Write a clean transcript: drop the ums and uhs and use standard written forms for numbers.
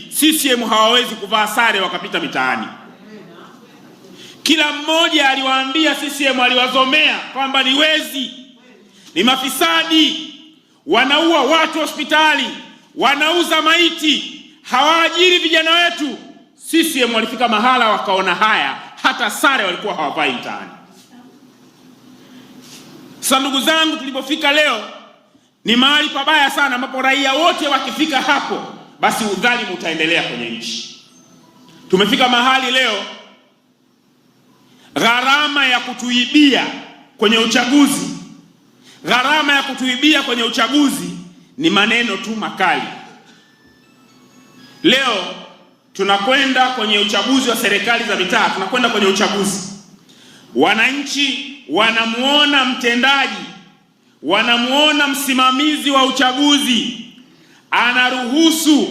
CCM hawawezi kuvaa sare wakapita mitaani. Kila mmoja aliwaambia CCM, aliwazomea kwamba ni wezi, ni mafisadi, wanaua watu hospitali, wanauza maiti, hawaajiri vijana wetu. CCM walifika mahala wakaona haya, hata sare walikuwa hawavai mtaani. Sasa ndugu zangu, tulipofika leo ni mahali pabaya sana, ambapo raia wote wakifika hapo basi udhalimu utaendelea kwenye nchi. Tumefika mahali leo gharama ya kutuibia kwenye uchaguzi, ni maneno tu makali. Leo tunakwenda kwenye uchaguzi wa serikali za mitaa, tunakwenda kwenye uchaguzi. Wananchi wanamuona mtendaji, wanamuona msimamizi wa uchaguzi anaruhusu